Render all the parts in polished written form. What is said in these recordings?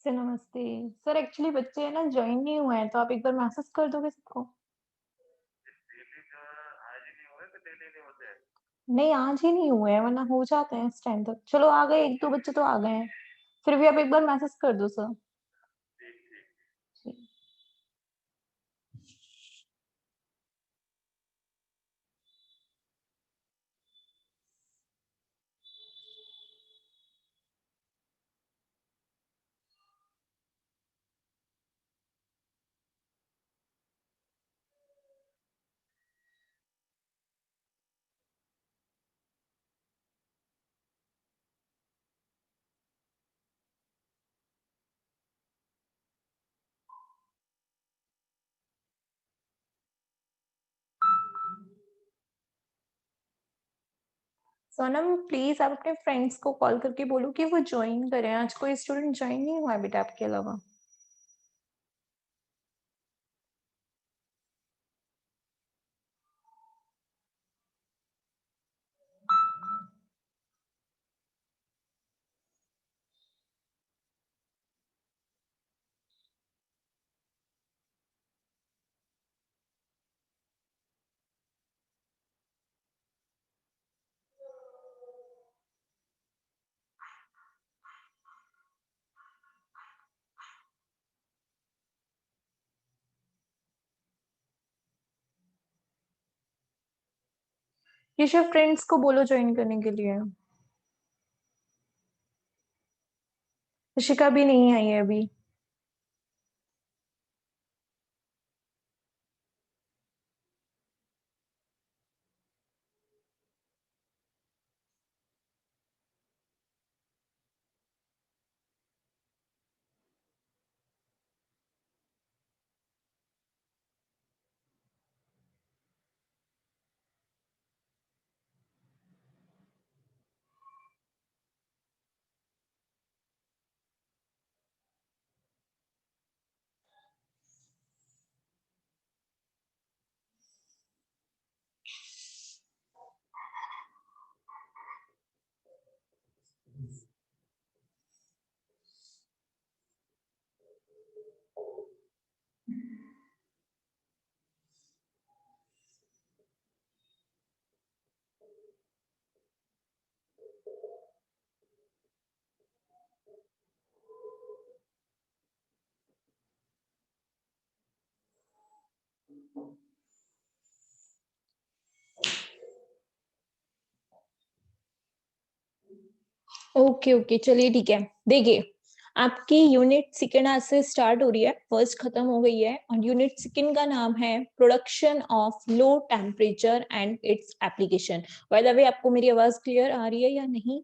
Sir नमस्ते। Sir actually बच्चे है ना ज्वाइन नहीं हुए हैं, तो आप एक बार मैसेज कर दोगे सबको? नहीं, आज ही नहीं हुए हैं, वरना हो जाते हैं इस टाइम तक। चलो आ गए, एक दो बच्चे तो आ गए हैं, फिर भी आप एक बार मैसेज कर दो सर। ठीक। सोनम प्लीज आप अपने फ्रेंड्स को कॉल करके बोलो कि वो ज्वाइन करें। आज कोई स्टूडेंट ज्वाइन नहीं हुआ है बेटा आपके अलावा। ऋषभ फ्रेंड्स को बोलो ज्वाइन करने के लिए। ऋषिका भी नहीं आई है अभी। ओके ओके, चलिए ठीक है। देखिए, आपकी यूनिट सेकेंड आज से स्टार्ट हो रही है, फर्स्ट खत्म हो गई है, और यूनिट सेकेंड का नाम है production of low temperature and its application. By the way, आपको मेरी आवाज क्लियर आ रही है या नहीं?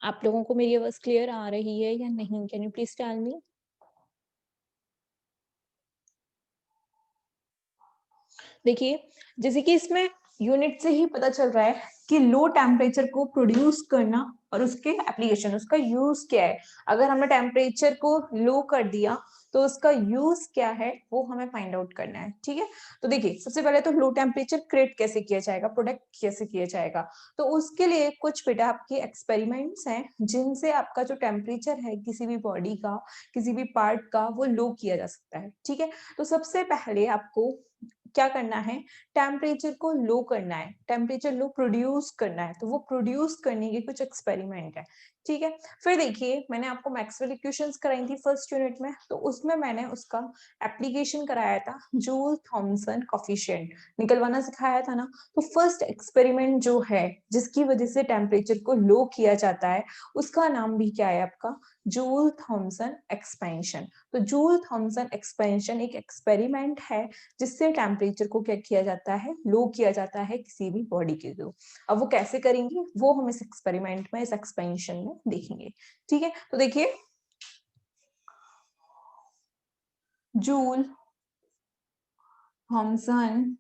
आप लोगों को मेरी आवाज क्लियर आ रही है या नहीं? Can you please tell me? देखिए, जैसे कि इसमें यूनिट से ही पता चल रहा है कि लो टेम्परेचर को प्रोड्यूस करना और उसके एप्लीकेशन, उसका यूज क्या है। अगर हमने टेम्परेचर को लो कर दिया तो उसका यूज क्या है वो हमें फाइंड आउट करना है। ठीक है, तो देखिए, सबसे पहले तो लो टेम्परेचर क्रिएट कैसे किया जाएगा, प्रोडक्ट कैसे किया जाएगा। तो उसके लिए कुछ बेटा आपके एक्सपेरिमेंट्स हैं जिनसे आपका जो टेम्परेचर है किसी भी बॉडी का, किसी भी पार्ट का, वो लो किया जा सकता है। ठीक है, तो सबसे पहले आपको क्या करना है, टेम्परेचर को लो करना है, टेम्परेचर लो प्रोड्यूस करना है। तो वो प्रोड्यूस करने के कुछ एक्सपेरिमेंट है। ठीक है, फिर देखिए, मैंने आपको मैक्सवेल इक्वेशंस कराई थी फर्स्ट यूनिट में, तो उसमें मैंने उसका एप्लीकेशन कराया था, जूल थॉमसन कोफिशिएंट निकलवाना सिखाया था ना। तो फर्स्ट एक्सपेरिमेंट जो है जिसकी वजह से टेम्परेचर को लो किया जाता है, उसका नाम भी क्या है आपका, जूल थॉमसन एक्सपेंशन। तो जूल थॉमसन एक्सपेंशन एक एक्सपेरिमेंट है जिससे टेम्परेचर को क्या किया जाता है, लो किया जाता है किसी भी बॉडी के थ्रू। अब वो कैसे करेंगे वो हम इस एक्सपेरिमेंट में, इस एक्सपेंशन में देखेंगे। ठीक है, तो देखिए, जूल थॉमसन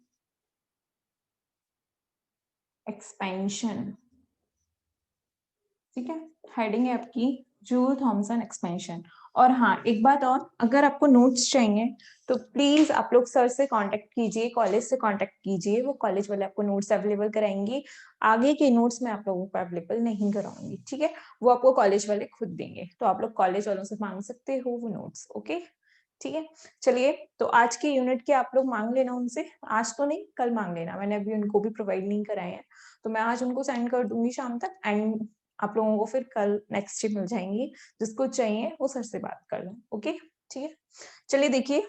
एक्सपेंशन। ठीक है, हेडिंग है आपकी जूल थॉमसन एक्सपेंशन। और हाँ, एक बात और, अगर आपको नोट्स चाहिए तो प्लीज आप लोग सर से कांटेक्ट कीजिए, कॉलेज से कांटेक्ट कीजिए, वो कॉलेज वाले आपको नोट्स अवेलेबल कराएंगे। आगे के नोट्स मैं आप लोगों को अवेलेबल नहीं कराऊंगी, ठीक है, वो आपको कॉलेज वाले खुद देंगे, तो आप लोग कॉलेज वालों से मांग सकते हो वो नोट्स। ओके, ठीक है। चलिए, तो आज के यूनिट के आप लोग मांग लेना उनसे, आज तो नहीं कल मांग लेना, मैंने अभी उनको भी प्रोवाइड नहीं कराए हैं, तो मैं आज उनको सेंड कर दूंगी शाम तक, एंड आप लोगों को फिर कल नेक्स्ट डे मिल जाएंगी। जिसको चाहिए वो सर से बात कर लो। ओके, ठीक है। चलिए देखिए,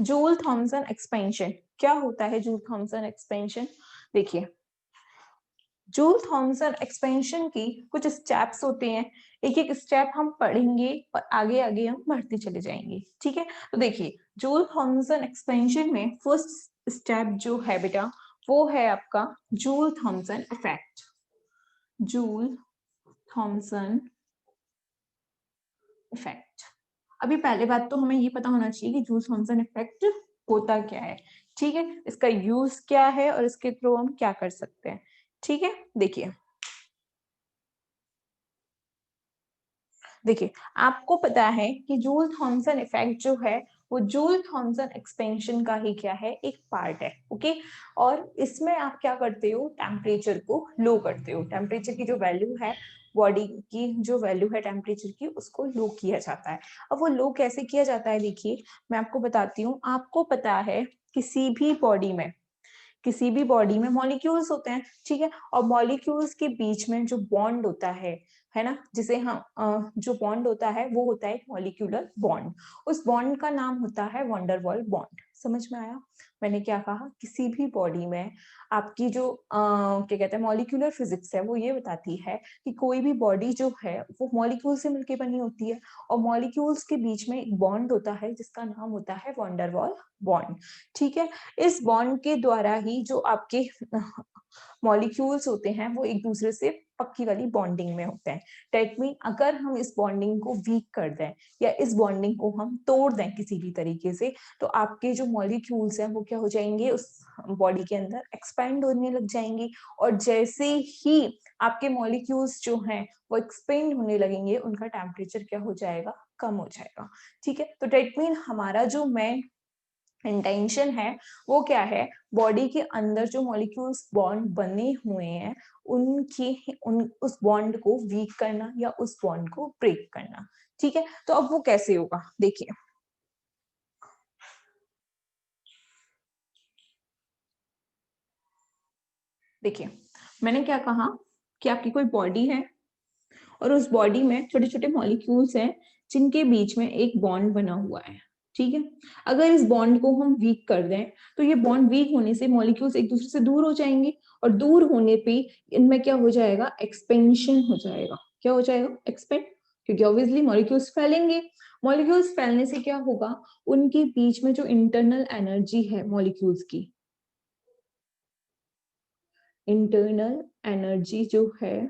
जूल थॉमसन एक्सपेंशन क्या होता है। जूल थॉमसन एक्सपेंशन, देखिए, जूल थॉमसन एक्सपेंशन की कुछ स्टेप्स होते हैं, एक एक स्टेप हम पढ़ेंगे और आगे आगे हम बढ़ते चले जाएंगे, ठीक है। तो देखिए, जूल थॉमसन एक्सपेंशन में फर्स्ट स्टेप जो है बेटा, वो है आपका Joule Thomson effect. Joule Thomson effect, अभी पहले बात तो हमें ये पता होना चाहिए कि जूल थॉमसन इफेक्ट होता क्या है, ठीक है, इसका यूज क्या है और इसके थ्रू हम क्या कर सकते हैं, ठीक है। देखिए देखिए, आपको पता है कि जूल थॉमसन इफेक्ट जो है वो जूल थॉमसन एक्सपेंशन का ही क्या है, एक पार्ट है। ओके, और इसमें आप क्या करते हो, टेम्परेचर को लो करते हो, टेम्परेचर की जो वैल्यू है, बॉडी की जो वैल्यू है टेम्परेचर की, उसको लो किया जाता है। अब वो लो कैसे किया जाता है, देखिए मैं आपको बताती हूँ। आपको पता है किसी भी बॉडी में मॉलिक्यूल्स होते हैं, ठीक है, और मॉलिक्यूल्स के बीच में जो बॉन्ड होता है ना, जिसे हम जो बॉन्ड होता है वो होता है मॉलिक्यूलर बॉन्ड। उस बॉन्ड का नाम होता है वंडरवॉल बॉन्ड। समझ में आया मैंने क्या कहा? किसी भी बॉडी में आपकी जो क्या कहते हैं मॉलिक्यूलर फिजिक्स है, वो ये बताती है कि कोई भी बॉडी जो है वो मॉलिक्यूल से मिलकर बनी होती है, और मॉलिक्यूल्स के बीच में एक बॉन्ड होता है जिसका नाम होता है वंडरवॉल बॉन्ड, ठीक है। इस बॉन्ड के द्वारा ही जो आपके मॉलिक्यूल्स होते हैं वो एक दूसरे से पक्की वाली बॉन्डिंग में होते हैं। डेट मीन अगर हम इस बॉन्डिंग को वीक कर दें या इस बॉन्डिंग को हम तोड़ दें किसी भी तरीके से, तो आपके जो मॉलिक्यूल्स हैं वो क्या हो जाएंगे, उस बॉडी के अंदर एक्सपेंड होने लग जाएंगे। और जैसे ही आपके मॉलिक्यूल्स जो हैं वो एक्सपेंड होने लगेंगे, उनका टेम्परेचर क्या हो जाएगा, कम हो जाएगा, ठीक है। तो डेट मीन हमारा जो मेन इंटेंशन है वो क्या है, बॉडी के अंदर जो मॉलिक्यूल्स बॉन्ड बने हुए हैं उस बॉन्ड को वीक करना या उस बॉन्ड को ब्रेक करना, ठीक है। तो अब वो कैसे होगा, देखिए देखिए मैंने क्या कहा कि आपकी कोई बॉडी है और उस बॉडी में छोटे छोटे मॉलिक्यूल्स हैं जिनके बीच में एक बॉन्ड बना हुआ है, ठीक है। अगर इस बॉन्ड को हम वीक कर दें तो ये बॉन्ड वीक होने से मॉलिक्यूल्स एक दूसरे से दूर हो जाएंगे, और दूर होने पे इनमें क्या हो जाएगा, एक्सपेंशन हो जाएगा। क्या हो जाएगा, एक्सपेंड, क्योंकि ऑब्वियसली मॉलिक्यूल्स फैलेंगे। मॉलिक्यूल्स फैलने से क्या होगा, उनके बीच में जो इंटरनल एनर्जी है मॉलिक्यूल्स की, इंटरनल एनर्जी जो है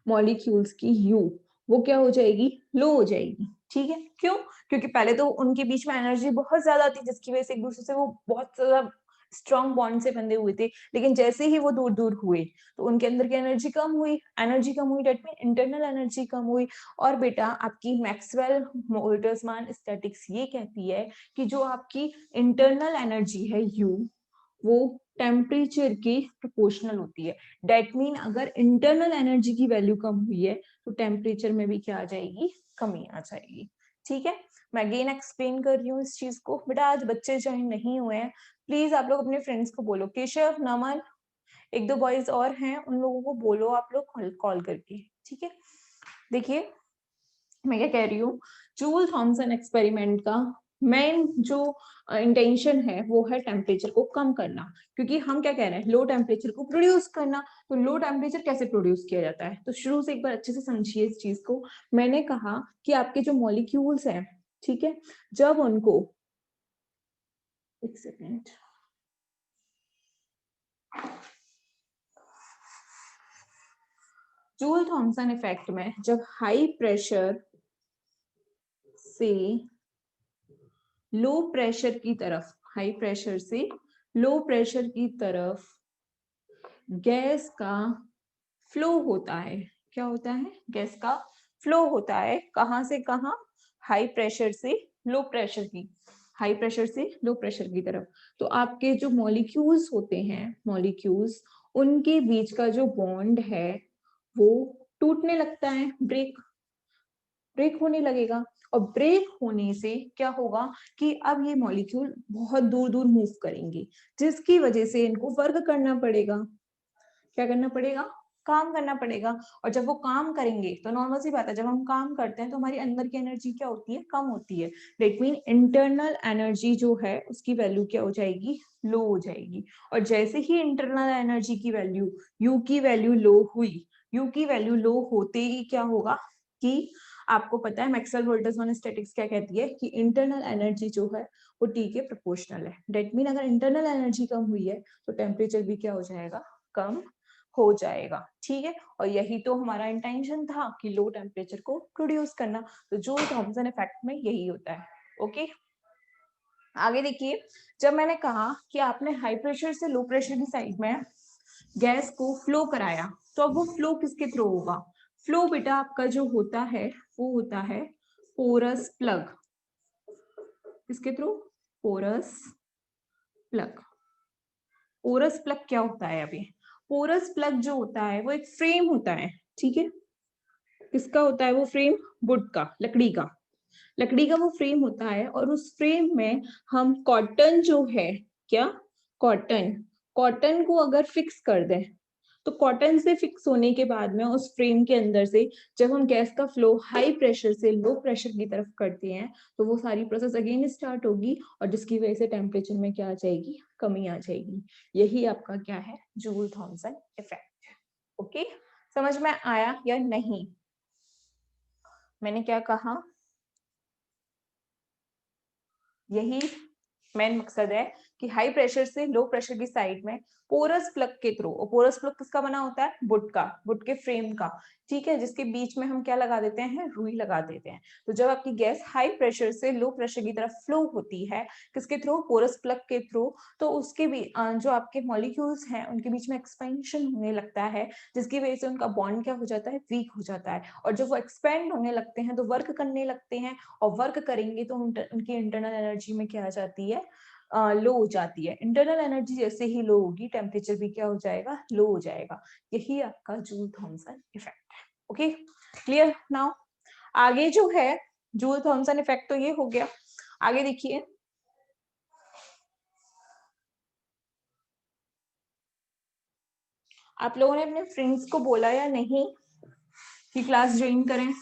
मॉलिक्यूल्स की यू, वो क्या हो जाएगी, लो हो जाएगी, ठीक है। क्यों? क्योंकि पहले तो उनके बीच में एनर्जी बहुत ज्यादा थी जिसकी वजह से एक दूसरे से वो बहुत ज्यादा स्ट्रॉन्ग बॉन्ड से बंधे हुए थे, लेकिन जैसे ही वो दूर दूर हुए तो उनके अंदर की एनर्जी कम हुई, डेट मीन इंटरनल एनर्जी कम हुई। और बेटा आपकी मैक्सवेल बोल्ट्जमान स्टैटिक्स ये कहती है कि जो आपकी इंटरनल एनर्जी है यू, वो टेम्परेचर के प्रोपोर्शनल होती है। डेट मीन अगर इंटरनल एनर्जी की वैल्यू कम हुई है तो टेम्परेचर में भी क्या आ जाएगी, कमी आ जाएगी, ठीक है। मैं अगेन एक्सप्लेन कर रही हूँ इस चीज को। बेटा आज बच्चे ज्वाइन नहीं हुए हैं, प्लीज आप लोग अपने फ्रेंड्स को बोलो, केशव, नमन, एक दो बॉयज और हैं, उन लोगों को बोलो आप लोग कॉल करके, ठीक है। देखिए मैं क्या कह रही हूँ, जूल थॉमसन एक्सपेरिमेंट का मेन जो इंटेंशन है वो है टेम्परेचर को कम करना, क्योंकि हम क्या कह रहे हैं, लो टेम्परेचर को प्रोड्यूस करना। तो लो टेम्परेचर कैसे प्रोड्यूस किया जाता है, तो शुरू से एक बार अच्छे से समझिए इस चीज को। मैंने कहा कि आपके जो मॉलिक्यूल्स हैं, ठीक है, जब उनको, एक सेकेंड, जूल थॉमसन इफेक्ट में जब हाई प्रेशर से लो प्रेशर की तरफ, हाई प्रेशर से लो प्रेशर की तरफ गैस का फ्लो होता है, क्या होता है, गैस का फ्लो होता है कहाँ से कहाँ, हाई प्रेशर से लो प्रेशर की, हाई प्रेशर से लो प्रेशर की तरफ। तो आपके जो मॉलिक्यूल्स होते हैं, मॉलिक्यूल्स, उनके बीच का जो बॉन्ड है वो टूटने लगता है, ब्रेक ब्रेक होने लगेगा। और ब्रेक होने से क्या होगा कि अब ये मॉलिक्यूल बहुत दूर दूर मूव करेंगे, जिसकी वजह से इनको वर्क करना पड़ेगा। क्या करना पड़ेगा? काम करना पड़ेगा। और जब वो काम करेंगे तो नॉर्मल सी बात है, जब हम काम करते हैं तो हमारी अंदर की एनर्जी क्या होती है? कम होती है। दैट मीन इंटरनल एनर्जी जो है उसकी वैल्यू क्या हो जाएगी? लो हो जाएगी। और जैसे ही इंटरनल एनर्जी की वैल्यू, यू की वैल्यू लो हुई, यू की वैल्यू लो होते ही क्या होगा कि आपको पता है मैक्सवेल वोल्टर्स ऑन स्टैटिक्स क्या कहती है कि इंटरनल एनर्जी जो है वो टी के प्रोपोर्शनल है। दैट मीन अगर इंटरनल एनर्जी कम हुई है तो टेम्परेचर भी क्या हो जाएगा? कम हो जाएगा। ठीक है, और यही तो हमारा इंटेंशन था कि लो टेम्परेचर को प्रोड्यूस करना। तो जूल थॉमसन इफेक्ट में यही होता है। ओके, आगे देखिए, जब मैंने कहा कि आपने हाई प्रेशर से लो प्रेशर की साइड में गैस को फ्लो कराया, तो अब वो फ्लो किसके थ्रू होगा? फ्लो बेटा आपका जो होता है वो होता है पोरस प्लग। किसके through? Porous plug. Porous plug क्या होता है? अभी पोरस प्लग जो होता है वो एक फ्रेम होता है। ठीक है, किसका होता है वो फ्रेम? वुड का, लकड़ी का। लकड़ी का वो फ्रेम होता है और उस फ्रेम में हम कॉटन जो है, क्या? कॉटन, कॉटन को अगर फिक्स कर दें तो कॉटन से फिक्स होने के बाद में उस फ्रेम के अंदर से जब हम गैस का फ्लो हाई प्रेशर से लो प्रेशर की तरफ करते हैं तो वो सारी प्रोसेस अगेन स्टार्ट होगी और जिसकी वजह से टेम्परेचर में क्या आ जाएगी? कमी आ जाएगी। यही आपका क्या है? Joule Thomson effect. ओके, समझ में आया या नहीं? मैंने क्या कहा? यही मेन मकसद है कि हाई प्रेशर से लो प्रेशर की साइड में पोरस प्लग के थ्रू, और पोरस प्लग किसका बना होता है? वुड का, वुड के फ्रेम का। ठीक है, जिसके बीच में हम क्या लगा देते हैं? रुई लगा देते हैं। तो जब आपकी गैस हाई प्रेशर से लो प्रेशर की तरफ फ्लो होती है, किसके थ्रू? पोरस प्लग के थ्रू, तो उसके भी जो आपके मॉलिक्यूल्स हैं उनके बीच में एक्सपेंशन होने लगता है, जिसकी वजह से उनका बॉन्ड क्या हो जाता है? वीक हो जाता है। और जब वो एक्सपेंड होने लगते हैं तो वर्क करने लगते हैं, और वर्क करेंगे तो उनकी इंटरनल एनर्जी में क्या आ जाती है? लो हो जाती है। इंटरनल एनर्जी जैसे ही लो होगी टेम्परेचर भी क्या हो जाएगा? लो हो जाएगा। यही आपका जूल थॉमसन इफेक्ट है। Okay, clear now? आगे जो है जूल थॉमसन इफेक्ट तो ये हो गया। आगे देखिए, आप लोगों ने अपने फ्रेंड्स को बोला या नहीं कि क्लास ज्वाइन करें?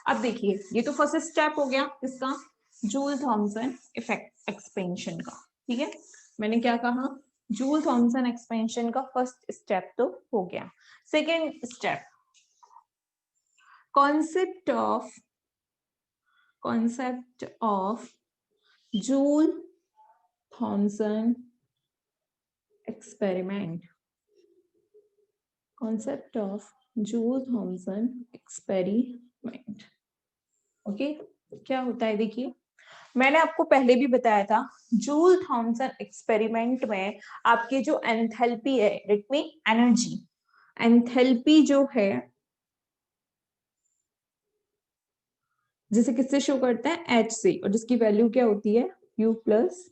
अब देखिए, ये तो फर्स्ट स्टेप हो गया इसका, जूल थॉमसन इफेक्ट एक्सपेंशन का। ठीक है, मैंने क्या कहा? जूल थॉमसन एक्सपेंशन का फर्स्ट स्टेप तो हो गया। Second step, concept of Joule Thomson experiment. Concept of Joule Thomson experiment. Okay, क्या होता है? देखिए, मैंने आपको पहले भी बताया था, जूल थॉमसन एक्सपेरिमेंट में आपकी जो एंथैल्पी है, इट मीन एनर्जी, एंथैल्पी जो है जिसे किससे शो करता है? एच से, और जिसकी वैल्यू क्या होती है? You plus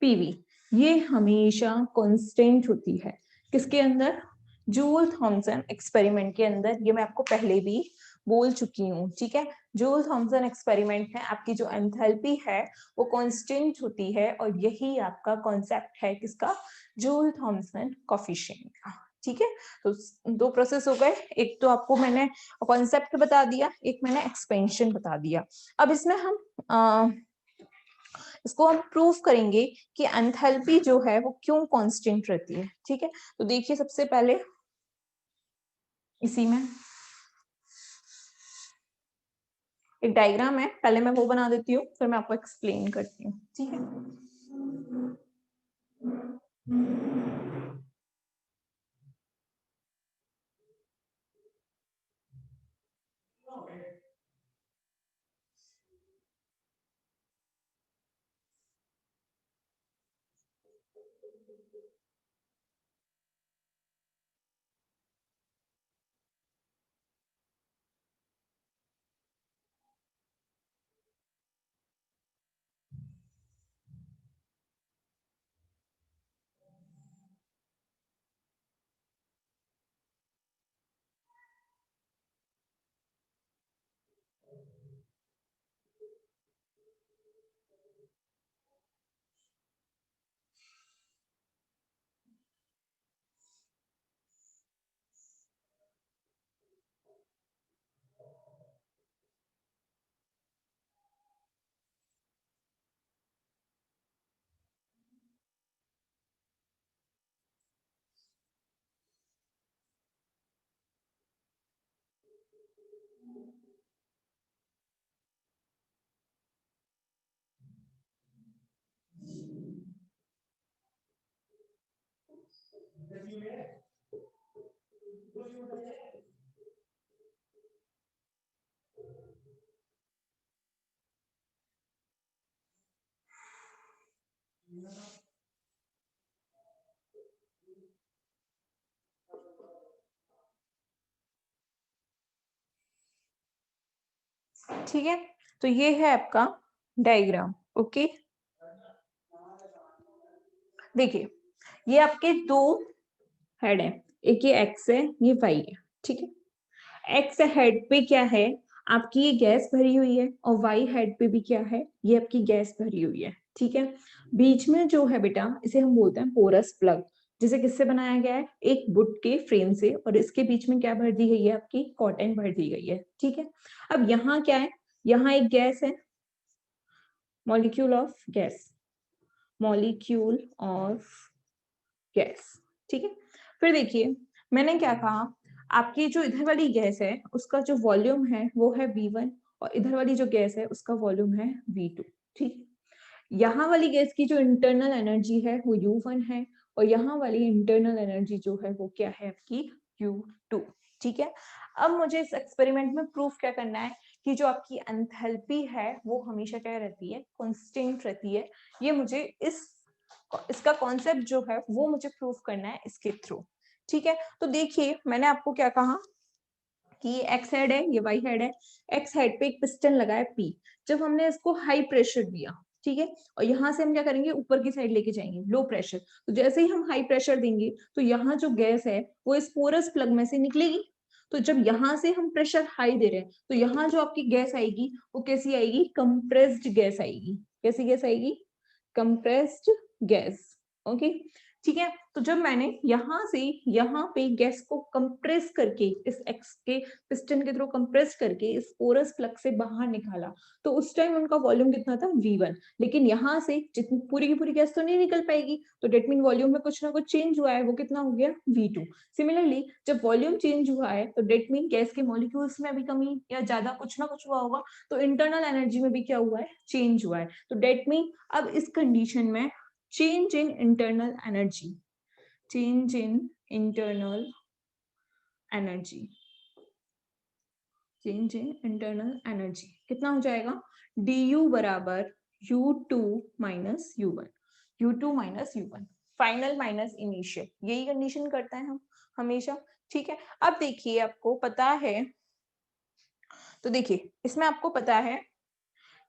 PV. ये हमेशा कांस्टेंट होती है किसके अंदर? जूल थॉमसन एक्सपेरिमेंट के अंदर। ये मैं आपको पहले भी बोल चुकी हूँ। ठीक है, जूल थॉमसन एक्सपेरिमेंट में आपकी जो एंथैल्पी है वो कांस्टेंट होती है, और यही आपका कॉन्सेप्ट है किसका? जूल थॉमसन कोफिशिएंट का। ठीक है, तो दो प्रोसेस हो गए, एक तो आपको मैंने कॉन्सेप्ट बता दिया, एक मैंने एक्सपेंशन बता दिया। अब इसमें हम इसको हम प्रूफ करेंगे कि एंथैल्पी जो है वो क्यों कांस्टेंट रहती है। ठीक है, तो देखिए, सबसे पहले इसी में एक डायग्राम है, पहले मैं वो बना देती हूँ फिर मैं आपको एक्सप्लेन करती हूँ। ठीक है, ठीक है, तो ये है आपका डायग्राम। ओके, देखिए ये आपके दो हेड है, एक ये एक्स है, ये वाई है। ठीक है, एक्स हेड पे क्या है, आपकी ये गैस भरी हुई है, और वाई हेड पे भी क्या है, ये आपकी गैस भरी हुई है। ठीक है, बीच में जो है बेटा, इसे हम बोलते हैं पोरस प्लग। जिसे किससे बनाया गया है, एक वुड के फ्रेम से, और इसके बीच में क्या भर दी गई है, आपकी कॉटन भर दी गई है। ठीक है, अब यहाँ क्या है, यहाँ एक गैस है, molecule of gas, molecule of gas. ठीक है, फिर देखिए मैंने क्या कहा, आपकी जो इधर वाली गैस है उसका जो वॉल्यूम है वो है V1, और इधर वाली जो गैस है उसका वॉल्यूम है V2। ठीक, यहाँ वाली गैस की जो इंटरनल एनर्जी है वो U1 है, और यहाँ वाली इंटरनल एनर्जी जो है वो क्या है, आपकी U2। ठीक है, अब मुझे इस एक्सपेरिमेंट में प्रूफ क्या करना है कि जो आपकी एंथैल्पी है वो हमेशा क्या रहती है, कांस्टेंट रहती है। ये मुझे इसका कॉन्सेप्ट जो है वो मुझे प्रूफ करना है इसके थ्रू। ठीक है, तो देखिए मैंने आपको क्या कहा कि ये एक्स हेड है, ये वाई हेड है। एक्स हेड पे एक पिस्टन लगा है पी, जब हमने इसको हाई प्रेशर दिया, ठीक है, और यहाँ से हम क्या करेंगे, ऊपर की साइड लेके जाएंगे लो प्रेशर, तो जैसे ही हम हाई प्रेशर देंगे तो यहाँ जो गैस है वो इस पोरस प्लग में से निकलेगी। तो जब यहाँ से हम प्रेशर हाई दे रहे हैं तो यहाँ जो आपकी गैस आएगी वो कैसी आएगी, कंप्रेस्ड गैस आएगी। कैसी गैस आएगी, कंप्रेस्ड गैस। ओके, ठीक है, तो जब मैंने यहाँ से यहाँ पे गैस को कंप्रेस करके इस एक्स के पिस्टन के थ्रू कंप्रेस करके इस पोरस प्लग से बाहर निकाला, तो उस टाइम उनका वॉल्यूम कितना था, V1। लेकिन यहाँ से जितनी पूरी की पूरी गैस तो नहीं निकल पाएगी, तो डेट मीन वॉल्यूम में कुछ ना कुछ चेंज हुआ है, वो कितना हो गया, V2। सिमिलरली जब वॉल्यूम चेंज हुआ है तो डेट मीन गैस के मॉलिक्यूल्स में भी कमी या ज्यादा कुछ ना कुछ हुआ होगा, तो इंटरनल एनर्जी में भी क्या हुआ है, चेंज हुआ है। तो डेट मीन अब इस कंडीशन में change in internal energy, change in internal energy, change in internal energy कितना हो जाएगा, du बराबर u2 minus u1, u2 minus u1, final minus initial, यही कंडीशन करते हैं हम हमेशा। ठीक है, अब देखिए आपको पता है, तो देखिए इसमें आपको पता है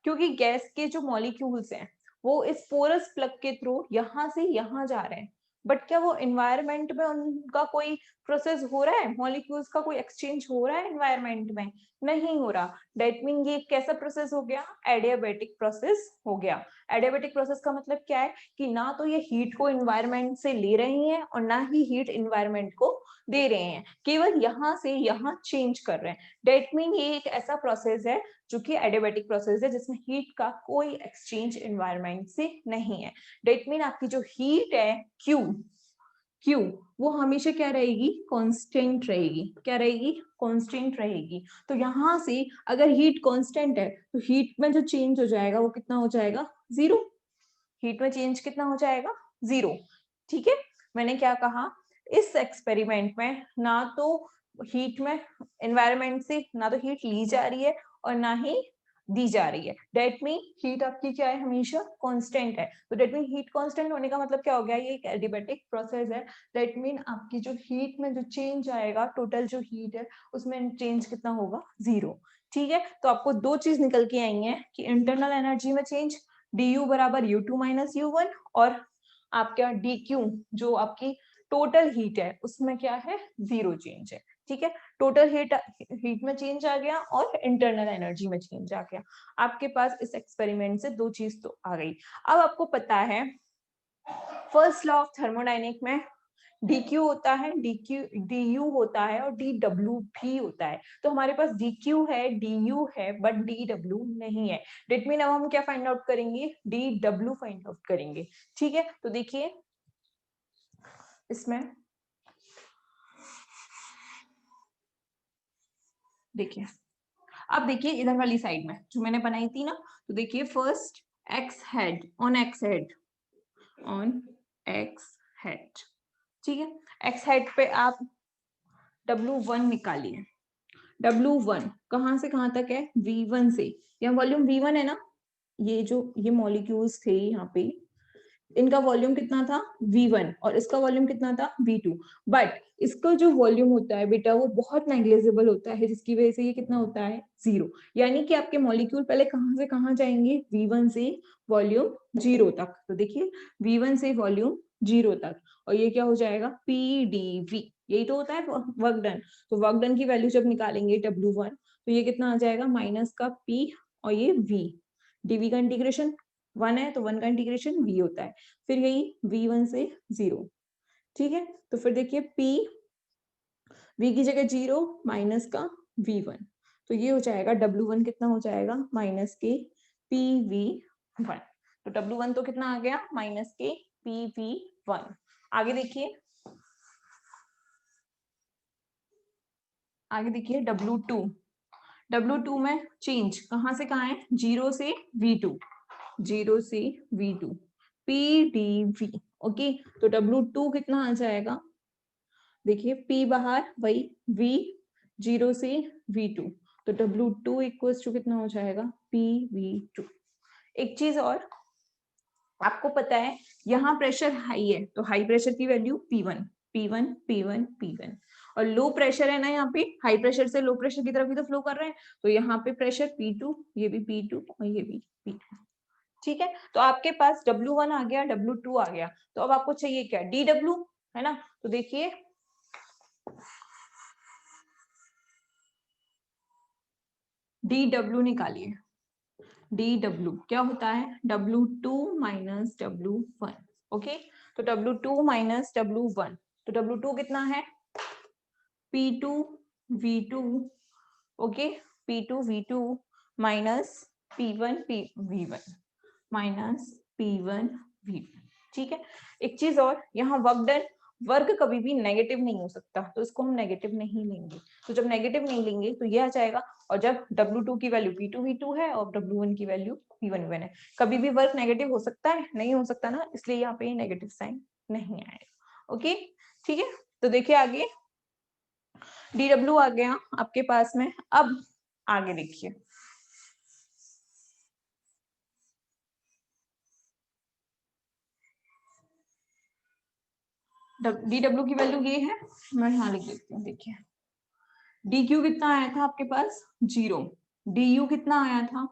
क्योंकि गैस के जो मॉलिक्यूल्स हैं वो इस पोरस प्लग के थ्रू यहाँ से यहाँ जा रहे हैं, बट क्या वो एनवायरमेंट में उनका कोई प्रोसेस हो रहा है, मॉलिक्यूल्स का कोई एक्सचेंज हो रहा है एनवायरमेंट में, नहीं हो रहा। दैट मीन ये कैसा प्रोसेस हो गया, एडियाबैटिक प्रोसेस हो गया। एडियाबैटिक प्रोसेस का मतलब क्या है कि ना तो ये हीट को एनवायरमेंट से ले रही हैं और ना ही हीट एनवायरमेंट को दे रहे हैं, केवल यहाँ से यहाँ चेंज कर रहे हैं। दैट मीन ये एक ऐसा प्रोसेस है जो कि एडियाबैटिक प्रोसेस है जिसमें हीट का कोई एक्सचेंज एनवायरमेंट से नहीं है। डेट मीन आपकी जो हीट है क्यू, क्यू वो हमेशा क्या रहेगी, कांस्टेंट रहेगी। क्या रहेगी, कांस्टेंट रहेगी। तो यहाँ से अगर हीट कांस्टेंट है तो हीट में जो चेंज हो जाएगा वो कितना हो जाएगा, जीरो। हीट में चेंज कितना हो जाएगा, जीरो। ठीक है, मैंने क्या कहा, इस एक्सपेरिमेंट में ना तो हीट में एनवायरमेंट से ना तो हीट ली जा रही है और ना ही दी जा रही है। डेट मीन हीट आपकी क्या है, हमेशा कांस्टेंट है। तो डेट मीन हीट कांस्टेंट होने का मतलब क्या हो गया, ये एक एडियाबैटिक प्रोसेस है। डेट मीन आपकी जो हीट में जो चेंज आएगा, टोटल जो हीट है उसमें चेंज कितना होगा, जीरो। ठीक है, तो आपको दो चीज निकल के आई है कि इंटरनल एनर्जी में चेंज du बराबर u2 माइनस u1, और आपका dq जो आपकी टोटल हीट है उसमें क्या है, जीरो चेंज है। ठीक है, टोटल हीट में चेंज आ गया और इंटरनल एनर्जी में चेंज आ गया। आपके पास इस एक्सपेरिमेंट से दो चीज तो आ गई। अब आपको पता है फर्स्ट लॉ ऑफ थर्मोडाइनिक में dq होता है, du होता है और dw भी होता है। तो हमारे पास dq है, du है, बट dw नहीं है। डेट मीन अब हम क्या फाइंड आउट करेंगे, dw फाइंड आउट करेंगे। ठीक है, तो देखिए इसमें देखिए अब देखिए इधर वाली साइड में जो मैंने बनाई थी ना, तो देखिए first x head on x head on x head, ठीक है। एक्स हेड पे आप W1 निकालिए। W1 कहाँ से कहाँ तक है? V1 से। यहाँ वॉल्यूम V1 है ना, ये मॉलिक्यूल्स थे यहाँ पे, इनका वॉल्यूम कितना था? V1 और इसका वॉल्यूम कितना था? V2। बट इसका जो वॉल्यूम होता है बेटा वो बहुत नेग्लिजिबल होता है, जिसकी वजह से ये कितना होता है? 0। यानी कि आपके मॉलिक्यूल पहले कहाँ से कहाँ जाएंगे? V1 से वॉल्यूम 0 तक। तो देखिए V1 से वॉल्यूम 0 तक, और ये क्या हो जाएगा? PdV। यही तो होता है वर्क डन। तो वर्क डन की वैल्यू जब निकालेंगे W1, तो ये कितना आ जाएगा? माइनस का P और ये V। dV का इंटीग्रेशन 1 है तो 1 का इंटीग्रेशन V होता है, फिर यही V1 से 0, ठीक है। तो फिर देखिए P V की जगह 0 माइनस का V1, तो ये हो जाएगा W1 कितना हो जाएगा? माइनस के PV1। तो W1 तो कितना आ गया? माइनस के PV1। आगे देखिए, आगे देखिए W2। W2 में चेंज कहाँ से कहाँ है? 0 से V2, 0 से V2, PdV। ओके, तो W2 कितना आ जाएगा? देखिए P बाहर, वही V 0 से V2, तो W2 इक्वल्स टू कितना हो जाएगा? PV2। एक चीज और, आपको पता है यहाँ प्रेशर हाई है, तो हाई प्रेशर की value P1, P1, P1, P1, और लो प्रेशर है ना, यहाँ पे हाई प्रेशर से लो प्रेशर की तरफ भी तो फ्लो कर रहे हैं, तो यहाँ पे प्रेशर P2, ये भी P2 और ये भी P2, ठीक है। तो आपके पास W1 आ गया, W2 आ गया, तो अब आपको चाहिए क्या? DW, है ना। तो देखिए DW निकालिए। DW क्या होता है? W2 minus W1। ओके, तो W2 माइनस W1, तो W2 कितना है? P2 V2। Okay, P2 V2 minus P1 V1 minus P1 V1, ठीक है। एक चीज और, यहाँ वर्क डन, वर्क कभी भी नेगेटिव नहीं हो सकता, तो इसको हम नेगेटिव नहीं लेंगे। तो जब नेगेटिव नहीं लेंगे तो ये आ जाएगा, और जब W2 की वैल्यू P2 V2 है और W1 की वैल्यू P1 V1 है, कभी भी वर्क नेगेटिव हो सकता है? नहीं हो सकता ना, इसलिए यहाँ पे नेगेटिव साइन नहीं आएगा। ओके, ठीक है। तो देखिए आगे DW आ गया आपके पास में। अब आगे देखिए, DW की वैल्यू ये है, मैं यहाँ लिख देती हूँ। देखिए DQ कितना आया था आपके पास? 0। DU कितना आया था?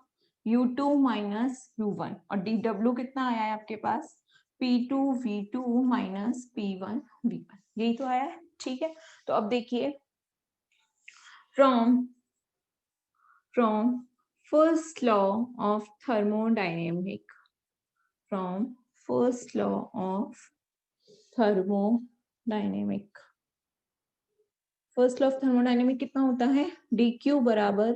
U2 माइनस U1, और DW कितना आया है आपके पास? P2 V2 minus P1 V1, यही तो आया है, ठीक है। तो अब देखिए, from first law of thermodynamic, from first law of thermodynamic, first law of thermodynamic कितना होता है? DQ बराबर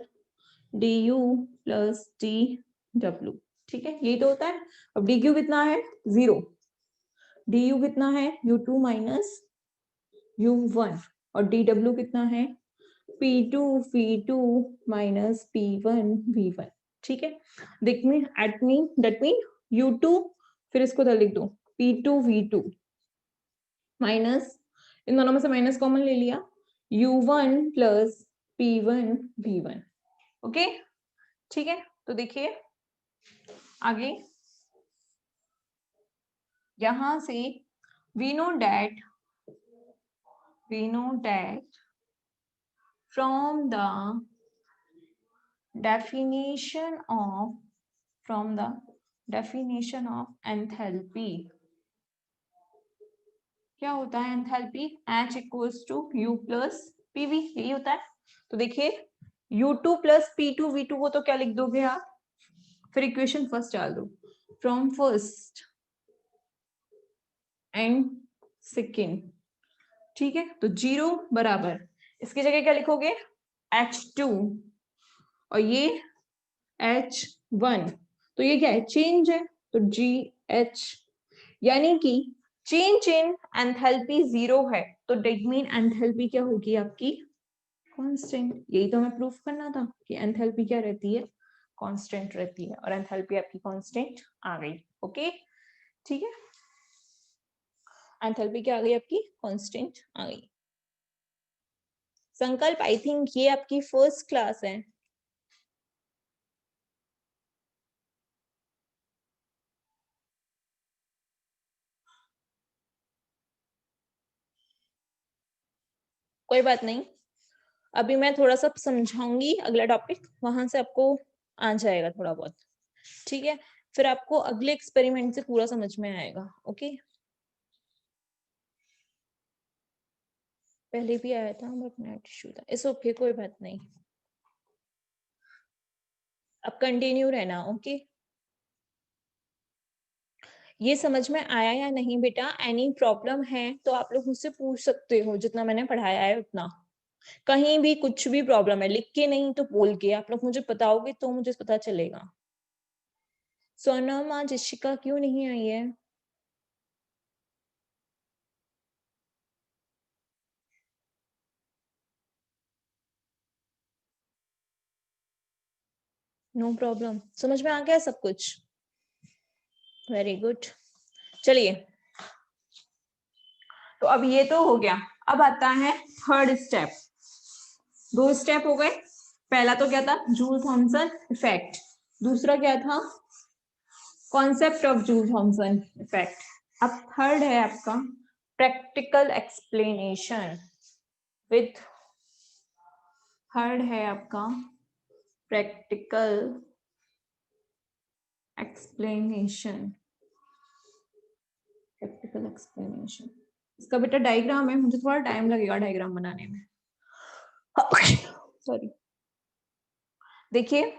DU प्लस DW, ठीक है, यही तो होता है। अब DQ कितना है? 0। DU कितना है? U2 माइनस U1, और DW कितना है? P2 V2 minus P1 V1, ठीक है। दैट मीन U2, फिर इसको उधर लिख दो, P2 V2 माइनस, इन दोनों में से माइनस कॉमन ले लिया, U1 plus P1 V1। Okay, ठीक है। तो देखिए आगे, यहां से we know that from the definition of enthalpy, क्या होता है enthalpy? H equals to U plus PV, यही होता है। तो देखिए U2 प्लस P2 V2 को तो क्या लिख दोगे आप? फिर इक्वेशन फर्स्ट डाल दो, फ्रॉम फर्स्ट एंड सेकेंड, ठीक है। तो 0 बराबर, इसकी जगह क्या लिखोगे? H2, और ये H1, तो ये क्या है? चेंज है, तो GH, यानी कि चेंज इन एंथैल्पी 0 है, तो डेट मीन एंथैल्पी क्या होगी आपकी? कांस्टेंट। यही तो हमें प्रूफ करना था कि एंथैल्पी क्या रहती है, कांस्टेंट रहती है, और एंथैल्पी आपकी कांस्टेंट आ गई। ओके ठीक है, एंथैल्पी क्या आ गई आपकी, कांस्टेंट आ गई। संकल्प आई थिंक ये आपकी फर्स्ट क्लास है। कोई बात नहीं, अभी मैं थोड़ा सा समझाऊंगी अगला टॉपिक, वहां से आपको आ जाएगा थोड़ा बहुत। ठीक है, फिर आपको अगले एक्सपेरिमेंट से पूरा समझ में आएगा। ओके, पहले भी आया था बट नेट इशू था, इट्स ओके, कोई बात नहीं, अब कंटिन्यू रहना। ओके, ये समझ में आया या नहीं बेटा? एनी प्रॉब्लम है तो आप लोग मुझसे पूछ सकते हो, जितना मैंने पढ़ाया है उतना। कहीं भी कुछ भी प्रॉब्लम है, लिख के नहीं तो बोल के आप लोग मुझे बताओगे तो मुझे पता चलेगा। सोनम आज इशिका क्यों नहीं आई है? नो प्रॉब्लम, समझ में आ गया सब कुछ? Very good. चलिए, तो अब ये तो हो गया, अब आता है थर्ड स्टेप। दो स्टेप हो गए, पहला तो क्या था, जूल थॉमसन इफेक्ट, दूसरा क्या था, concept of Joule Thomson effect. अब थर्ड है आपका प्रैक्टिकल एक्सप्लेनेशन विथ, थर्ड है आपका प्रैक्टिकल एक्सप्लेनेशन, प्रैक्टिकल एक्सप्लेनेशन। इसका बेटा डायग्राम है, मुझे थोड़ा टाइम लगेगा डायग्राम बनाने में, सॉरी। देखिए,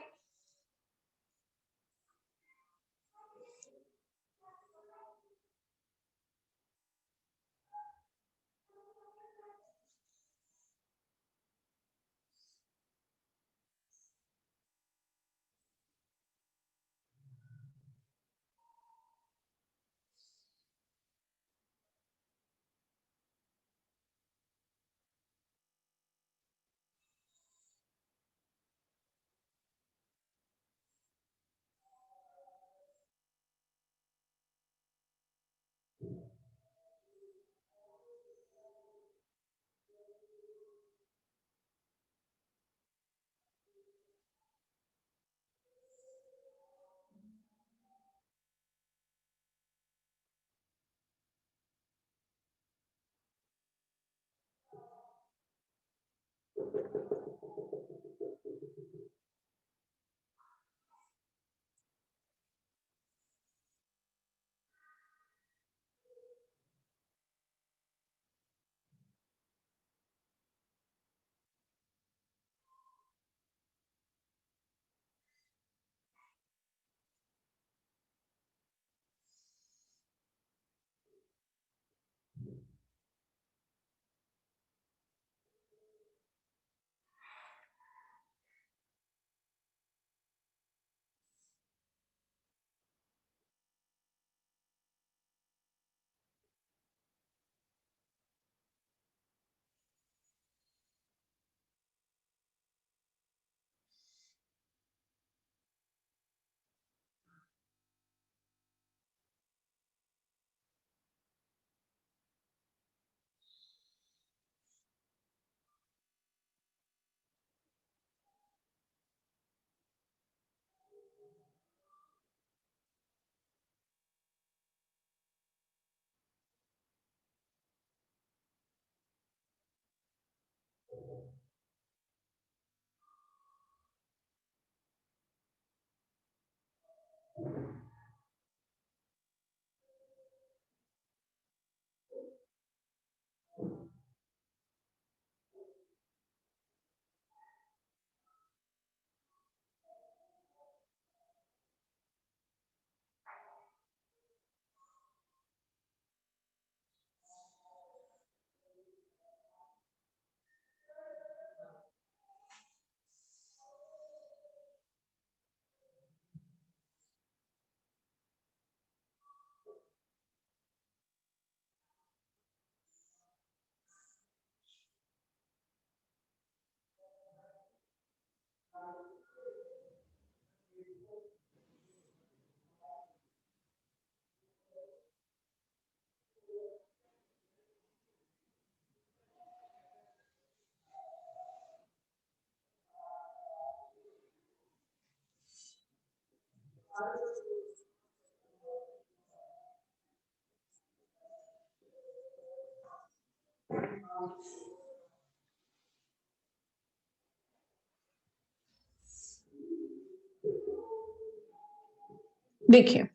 देखिए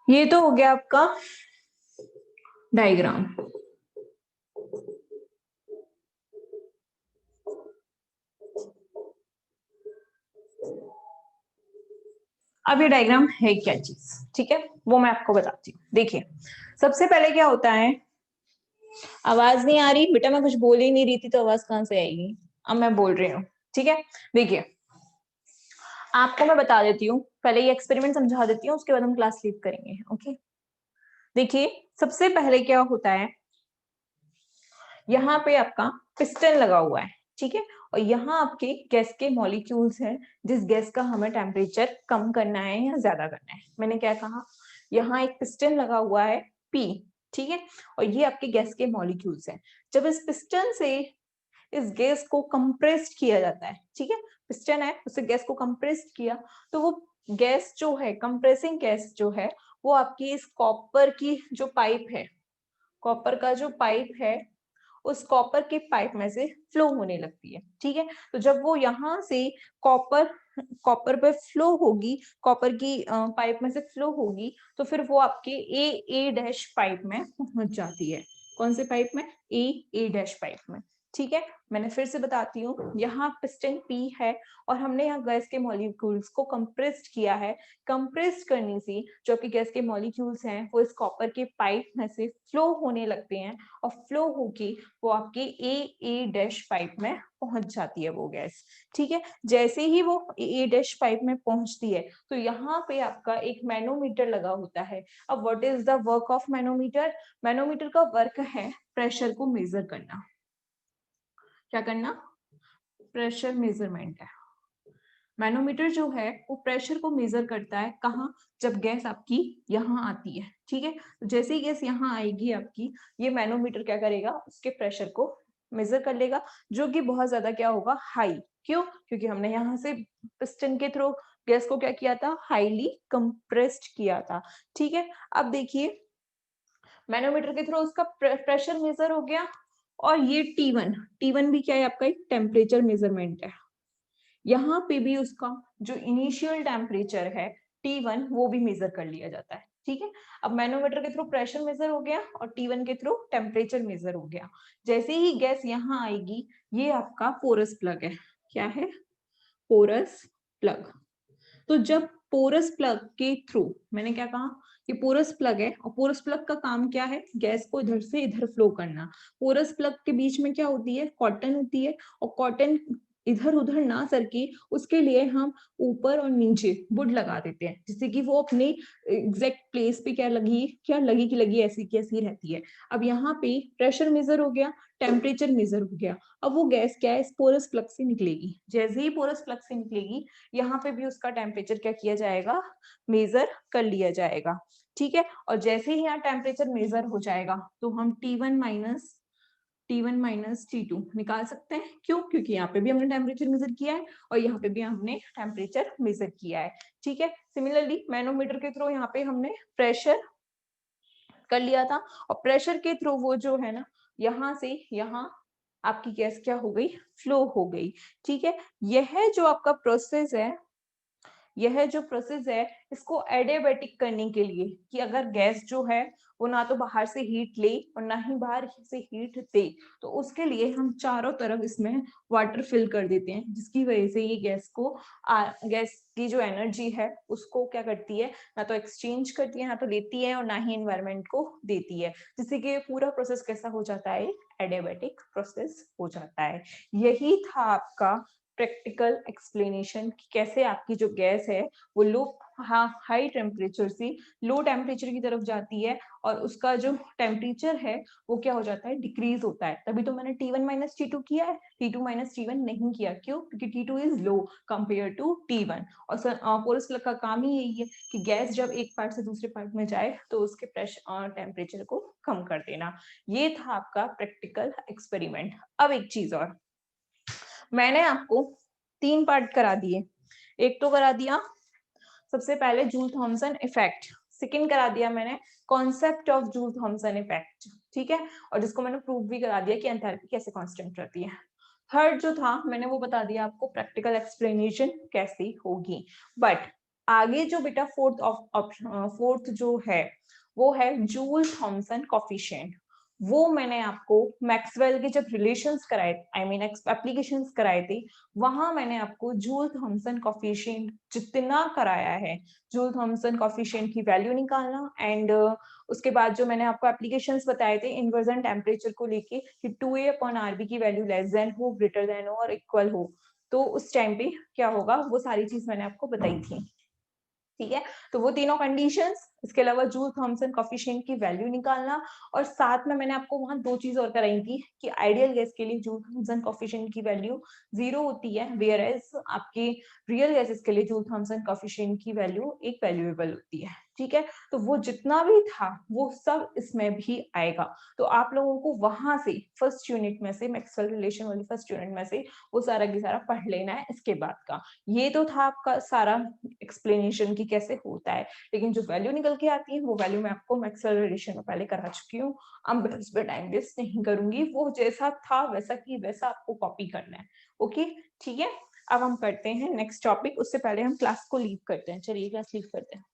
ये तो हो गया आपका डायग्राम। अब ये डायग्राम है क्या चीज, ठीक है, वो मैं आपको बताती हूँ। देखिए सबसे पहले क्या होता है, आवाज नहीं आ रही बेटा, मैं कुछ बोल ही नहीं रही थी तो आवाज कहाँ से आएगी, अब मैं बोल रही हूँ, ठीक है। देखिए आपको मैं बता देती हूँ, पहले ये एक्सपेरिमेंट समझा देती हूँ, उसके बाद हम क्लास लीव करेंगे, ओके। देखिए सबसे पहले क्या होता है, यहाँ पे आपका पिस्टन लगा हुआ है, ठीक है, और यहाँ आपके गैस के मॉलिक्यूल्स हैं, जिस गैस का हमें टेम्परेचर कम करना है या ज्यादा करना है। मैंने क्या कहा, यहाँ एक पिस्टन लगा हुआ है P, ठीक है, और ये आपके गैस के मॉलिक्यूल्स हैं। जब इस पिस्टन से इस गैस को कंप्रेस्ड किया जाता है, ठीक है, पिस्टन है उससे गैस को कंप्रेस्ड किया, तो वो गैस जो है, कंप्रेसिंग गैस जो है, वो आपकी इस कॉपर की जो पाइप है, कॉपर का जो पाइप है, उस कॉपर के पाइप में से फ्लो होने लगती है, ठीक है। तो जब वो यहाँ से कॉपर कॉपर पे फ्लो होगी, कॉपर की पाइप में से फ्लो होगी, तो फिर वो आपके ए डैश पाइप में पहुंच जाती है। कौन से पाइप में, ए डैश पाइप में, ठीक है। मैंने फिर से बताती हूँ, यहाँ पिस्टन P है और हमने यहाँ गैस के मॉलिक्यूल्स को कंप्रेस्ड किया है। कंप्रेस्ड करने से जो आपके गैस के मॉलिक्यूल्स हैं वो इस कॉपर के पाइप में से फ्लो होने लगते हैं, और फ्लो होके वो आपके ए डैश पाइप में पहुंच जाती है वो गैस, ठीक है। जैसे ही वो ए डैश पाइप में पहुंचती है तो यहाँ पे आपका एक मैनोमीटर लगा होता है। अब what is the work of manometer, manometer का वर्क है प्रेशर को मेजर करना। क्या करना, प्रेशर मेजरमेंट है। मैनोमीटर जो है वो प्रेशर को मेजर करता है, कहाँ, जब गैस आपकी यहाँ आती है, ठीक है। तो जैसे ही गैस यहाँ आएगी आपकी, ये मैनोमीटर क्या करेगा, उसके प्रेशर को मेजर कर लेगा, जो कि बहुत ज्यादा क्या होगा, हाई। क्यों, क्योंकि हमने यहाँ से पिस्टन के थ्रू गैस को क्या किया था, हाईली कंप्रेस्ड किया था, ठीक है। अब देखिए मैनोमीटर के थ्रू उसका प्रेशर मेजर हो गया, और ये T1 भी क्या है, आपका एक टेम्परेचर मेजरमेंट है। यहाँ पे भी उसका जो इनिशियल टेम्परेचर है T1 वो भी मेजर कर लिया जाता है, ठीक है। अब मैनोमीटर के थ्रू प्रेशर मेजर हो गया और T1 के थ्रू टेम्परेचर मेजर हो गया। जैसे ही गैस यहाँ आएगी, ये आपका पोरस प्लग है। क्या है, पोरस प्लग। तो जब पोरस प्लग के थ्रू, मैंने क्या कहा, ये पोरस प्लग है, और पोरस प्लग का काम क्या है, गैस को इधर से इधर फ्लो करना। पोरस प्लग के बीच में क्या होती है, कॉटन होती है, और कॉटन इधर उधर ना सरके उसके लिए हम ऊपर और नीचे वुड लगा देते हैं, जिससे कि वो अपने एग्जैक्ट प्लेस पे क्या लगी की लगी ऐसी की ऐसी रहती है। अब यहाँ पे प्रेशर मेजर हो गया, टेम्परेचर मेजर हो गया, अब वो गैस क्या है, इस पोरस प्लग से निकलेगी। जैसे ही पोरस प्लग से निकलेगी, यहाँ पे भी उसका टेम्परेचर क्या किया जाएगा, मेजर कर लिया जाएगा, ठीक है। और जैसे ही यहाँ टेम्परेचर मेजर हो जाएगा, तो हम T1 माइनस T2 निकाल सकते हैं। क्यों, क्योंकि यहाँ पे भी हमने टेम्परेचर मेजर किया है और यहाँ पे भी हमने टेम्परेचर मेजर किया है, ठीक है। सिमिलरली मैनोमीटर के थ्रू यहाँ पे हमने प्रेशर कर लिया था, और प्रेशर के थ्रू वो जो है ना, यहाँ से यहाँ आपकी गैस क्या हो गई, फ्लो हो गई, ठीक है। यह जो आपका प्रोसेस है, यह जो प्रोसेस है, इसको एडियाबैटिक करने के लिए, कि अगर गैस जो है वो ना तो बाहर से हीट ले और ना ही बाहर से हीट दे, तो उसके लिए हम चारों तरफ इसमें वाटर फिल कर देते हैं, जिसकी वजह से ये गैस की जो एनर्जी है उसको क्या करती है, ना तो एक्सचेंज करती है, ना तो लेती है, और ना ही एनवायरमेंट को देती है, जिससे कि पूरा प्रोसेस कैसा हो जाता है, एडियाबैटिक प्रोसेस हो जाता है। यही था आपका प्रैक्टिकल एक्सप्लेनेशन कि कैसे आपकी जो गैस है वो हाई टेम्परेचर से लो टेम्परेचर की तरफ जाती है, और उसका जो टेम्परेचर है वो क्या हो जाता है, डिक्रीज होता है। तभी तो मैंने T1 माइनस T2 किया है, T2 माइनस T1 नहीं किया। क्यों, क्योंकि T2 is low compare to T1। और पोरस प्लग का काम ही यही है कि गैस जब एक पार्ट से दूसरे पार्ट में जाए तो उसके प्रेशर और टेम्परेचर को कम कर देना। ये था आपका प्रैक्टिकल एक्सपेरिमेंट। अब एक चीज और, मैंने आपको 3 पार्ट करा दिए। एक तो करा दिया सबसे पहले जूल थॉमसन इफेक्ट, सेकंड करा दिया मैंने concept of Joule Thomson effect, ठीक है, और जिसको मैंने प्रूव भी करा दिया कि एंथैल्पी कैसे कांस्टेंट रहती है। थर्ड जो था मैंने वो बता दिया आपको प्रैक्टिकल एक्सप्लेनेशन कैसी होगी। बट आगे जो बेटा फोर्थ जो है वो है जूल थॉमसन कॉफिशिएंट। वो मैंने आपको मैक्सवेल के जब रिलेशंस कराए, आई मीन एप्लीकेशंस कराए थे, वहां मैंने आपको जूल थॉमसन कॉफिशिएंट जितना कराया है, जूल थॉमसन कॉफिशिएंट की वैल्यू निकालना एंड उसके बाद जो मैंने आपको एप्लीकेशंस बताए थे इन्वर्जन टेम्परेचर को लेके कि 2a/RB की वैल्यू लेस देन हो, ग्रेटर देन हो और इक्वल हो, तो उस टाइम पे क्या होगा, वो सारी चीज मैंने आपको बताई थी। ठीक है, तो वो तीनों कंडीशंस, इसके अलावा जूल थॉमसन कॉफिशिएंट की वैल्यू निकालना, और साथ में मैंने आपको वहां दो चीज और कराई थी कि आइडियल गैस के लिए जूल थॉमसन कॉफिशिएंट की वैल्यू 0 होती है, वेयर एज आपके रियल गैसेस के लिए जूल थॉमसन कॉफिशिएंट की वैल्यू एक वैल्यूएबल होती है। ठीक है, तो वो जितना भी था वो सब इसमें भी आएगा। तो आप लोगों को वहां से फर्स्ट यूनिट में से, मैक्सवेल रिलेशन वाली फर्स्ट यूनिट में से वो सारा की सारा पढ़ लेना है इसके बाद का। ये तो था आपका सारा एक्सप्लेनेशन कि कैसे होता है, लेकिन जो वैल्यू निकल के आती है वो वैल्यू मैं आपको मैक्सवेल रिलेशन में पहले करा चुकी हूँ। अब इस पे टाइम वेस्ट नहीं करूंगी, वो जैसा था वैसा की वैसा आपको कॉपी करना है। ओके, ठीक है। अब हम करते हैं नेक्स्ट टॉपिक, उससे पहले हम क्लास को लीव करते हैं। चलिए क्लास लीव करते हैं।